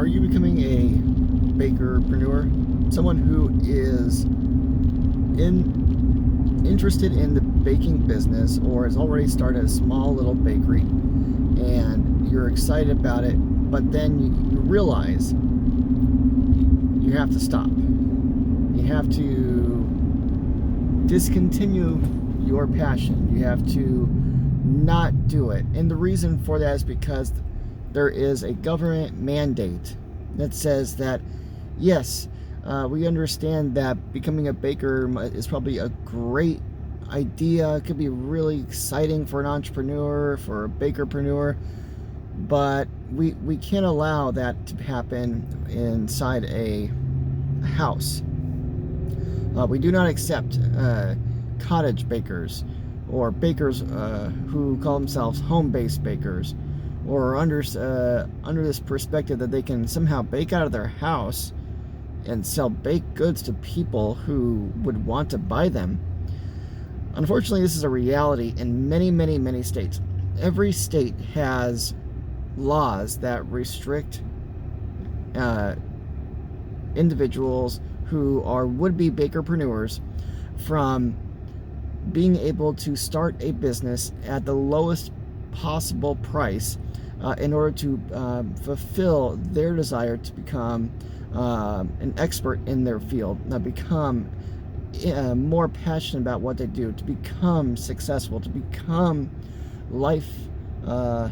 Are you becoming a baker-preneur? Someone who is interested in the baking business, or has already started a small little bakery, and you're excited about it, but then you realize you have to stop. You have to discontinue your passion. You have to not do it. And the reason for that is because there is a government mandate that says that, yes, we understand that becoming a baker is probably a great idea. It could be really exciting for an entrepreneur, for a baker-preneur, but we can't allow that to happen inside a house. We do not accept cottage bakers, or bakers who call themselves home-based bakers, or under this perspective that they can somehow bake out of their house and sell baked goods to people who would want to buy them. Unfortunately, this is a reality in many, many, many states. Every state has laws that restrict individuals who are would-be baker-preneurs from being able to start a business at the lowest possible price in order to fulfill their desire to become an expert in their field, become more passionate about what they do, to become successful, to become to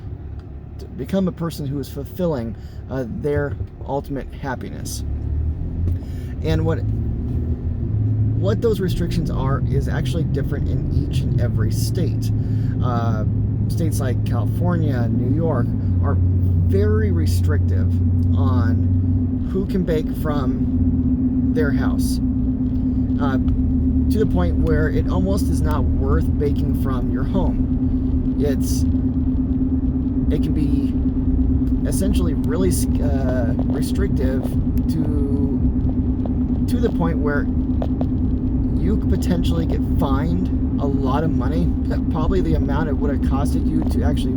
become a person who is fulfilling their ultimate happiness. And what those restrictions are is actually different in each and every state. States like California and New York are very restrictive on who can bake from their house, to the point where it almost is not worth baking from your home. It can be essentially really restrictive to the point where you could potentially get fined a lot of money, probably the amount it would have costed you to actually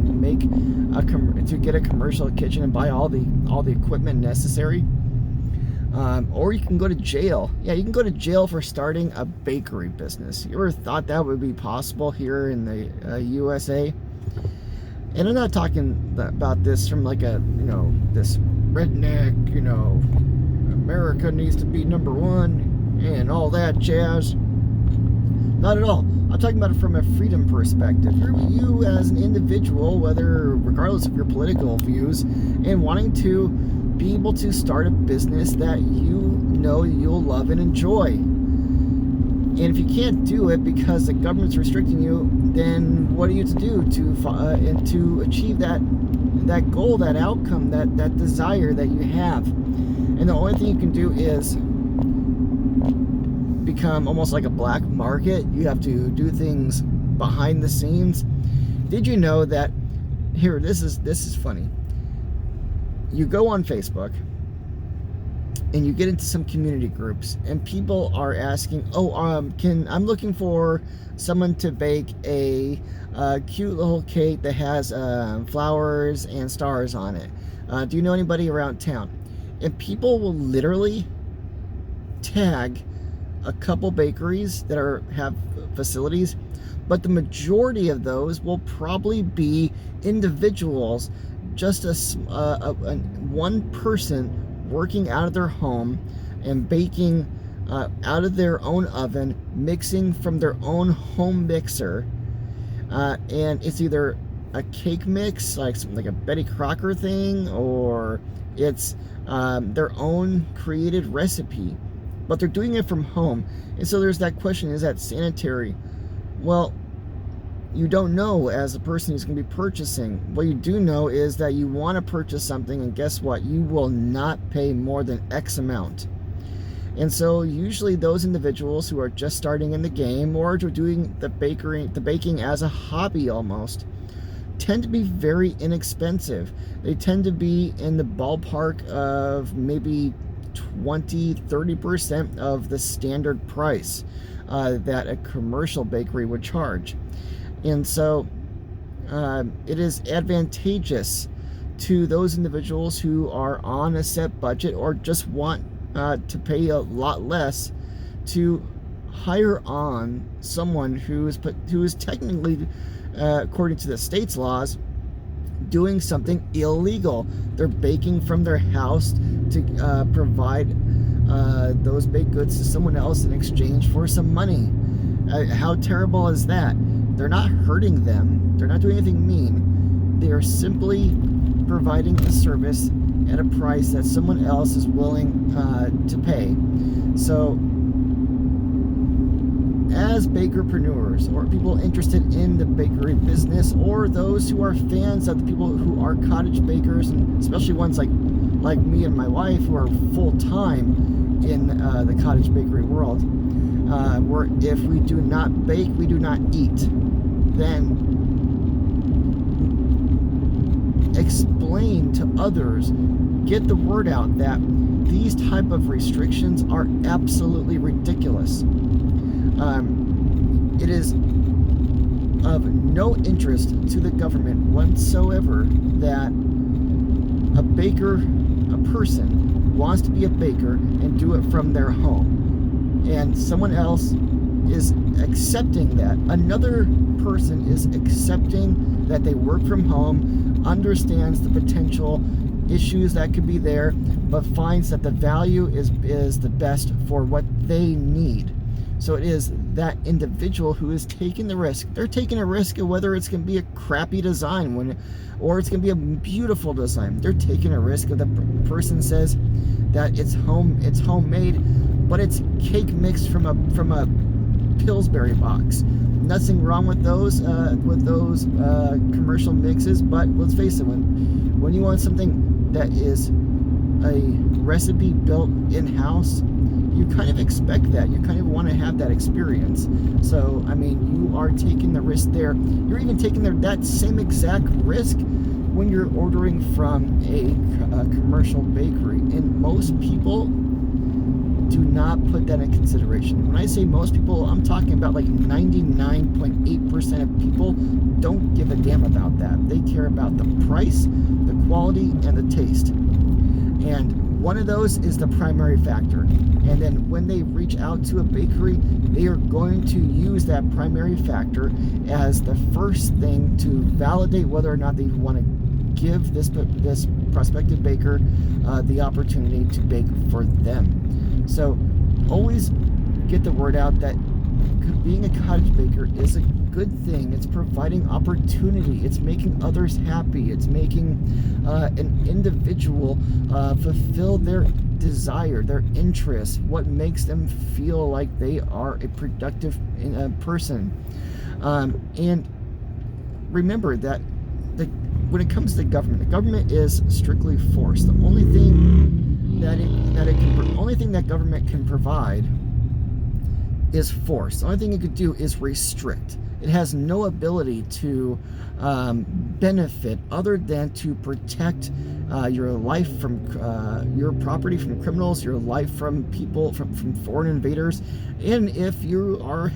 to get a commercial kitchen and buy all the equipment necessary. Or you can go to jail. Yeah, you can go to jail for starting a bakery business. You ever thought that would be possible here in the USA? And I'm not talking about this from like this redneck, America needs to be number one and all that jazz. Not at all. I'm talking about it from a freedom perspective. You as an individual, regardless of your political views, and wanting to be able to start a business that you'll love and enjoy. And if you can't do it because the government's restricting you, then what are you to do to achieve that goal, that outcome, that desire that you have? And the only thing you can do is become almost like a black market. You have to do things behind the scenes. Did you know that this is funny. You go on Facebook and you get into some community groups, and people are asking, I'm looking for someone to bake a cute little cake that has flowers and stars on it. Do you know anybody around town? And people will literally tag a couple bakeries that have facilities, but the majority of those will probably be individuals, just one person working out of their home and baking out of their own oven, mixing from their own home mixer, and it's either a cake mix like a Betty Crocker thing, or it's their own created recipe, but they're doing it from home. And so there's that question, is that sanitary? Well, you don't know as a person who's going to be purchasing. What you do know is that you want to purchase something, and guess what? You will not pay more than X amount. And so usually those individuals who are just starting in the game, or doing the baking as a hobby almost, tend to be very inexpensive. They tend to be in the ballpark of maybe 20-30% of the standard price that a commercial bakery would charge. And so it is advantageous to those individuals who are on a set budget or just want to pay a lot less to hire on someone who is technically, according to the state's laws, doing something illegal. They're baking from their house to provide those baked goods to someone else in exchange for some money. How terrible is that? They're not hurting them. They're not doing anything mean. They are simply providing a service at a price that someone else is willing to pay. So, as baker-preneurs, or people interested in the bakery business, or those who are fans of the people who are cottage bakers, and especially ones like me and my wife who are full-time in the cottage bakery world, where if we do not bake, we do not eat, then explain to others, get the word out that these type of restrictions are absolutely ridiculous. It is of no interest to the government whatsoever that a person wants to be a baker and do it from their home, and someone else is accepting that. Another person is accepting that they work from home, understands the potential issues that could be there, but finds that the value is the best for what they need. So it is that individual who is taking the risk. They're taking a risk of whether it's going to be a crappy design or it's going to be a beautiful design. They're taking a risk of the person says that it's homemade, but it's cake mixed from a Pillsbury box. Nothing wrong with those commercial mixes, but let's face it, when you want something that is a recipe built in-house, you kind of expect that. You kind of want to have that experience. So, I mean, you are taking the risk there. You're even taking that same exact risk when you're ordering from a commercial bakery. And most people do not put that in consideration. When I say most people, I'm talking about like 99.8% of people don't give a damn about that. They care about the price, the quality, and the taste. And one of those is the primary factor. And then when they reach out to a bakery, they are going to use that primary factor as the first thing to validate whether or not they want to give this prospective baker the opportunity to bake for them. So always get the word out that being a cottage baker is a good thing. It's providing opportunity. It's making others happy. It's making an individual fulfill their desire, their interest, what makes them feel like they are a productive person. And remember that when it comes to the government is strictly force. The only thing that government can provide is force. The only thing it could do is restrict. It has no ability to benefit other than to protect your life from your property from criminals, your life from people, from foreign invaders. And if you are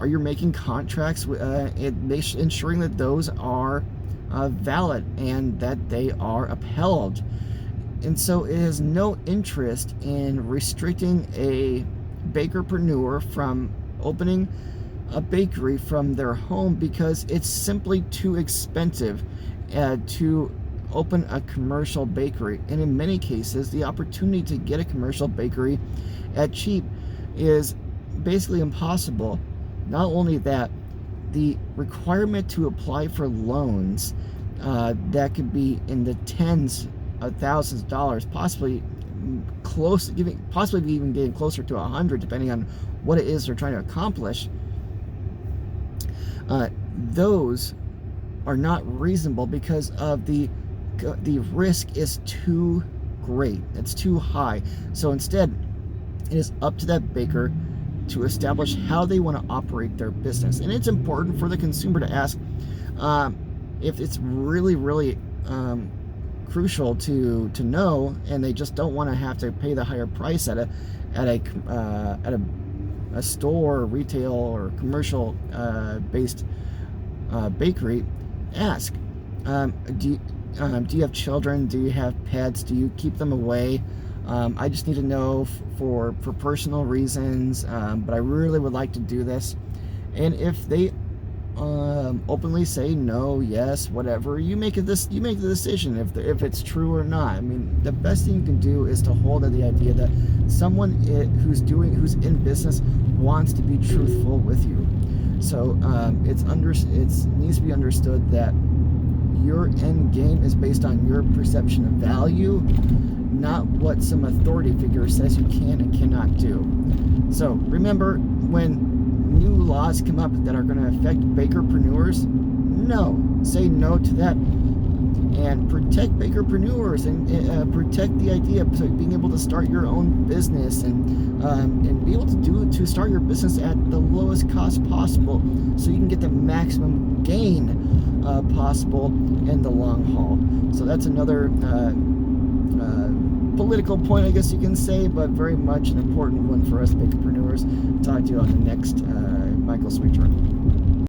you're making contracts, ensuring that those are valid and that they are upheld. And so it has no interest in restricting a baker-preneur from opening a bakery from their home, because it's simply too expensive to open a commercial bakery. And in many cases, the opportunity to get a commercial bakery at cheap is basically impossible. Not only that, the requirement to apply for loans that could be in the tens of thousands of dollars, possibly even getting closer to 100, depending on what it is they're trying to accomplish. Those are not reasonable because of the risk is too great. It's too high. So instead, it is up to that baker to establish how they want to operate their business. And it's important for the consumer to ask if it's really, really crucial to know, and they just don't want to have to pay the higher price at a store, retail, or commercial based bakery. Ask, Do you have children? Do you have pets? Do you keep them away? I just need to know for personal reasons, but I really would like to do this. And if they openly say no, yes, whatever, you make the decision if it's true or not. I mean, the best thing you can do is to hold to the idea that someone who's in business wants to be truthful with you. So it needs to be understood that your end game is based on your perception of value, not what some authority figure says you can and cannot do. So remember, when new laws come up that are going to affect Baker-preneurs, say no to that, and protect Baker-preneurs, and protect the idea of being able to start your own business, and be able to start your business at the lowest cost possible, so you can get the maximum gain possible in the long haul. So that's another political point, I guess you can say, but very much an important one for us Baker-preneurs. Talk to you on the next Michael Sweet Journal.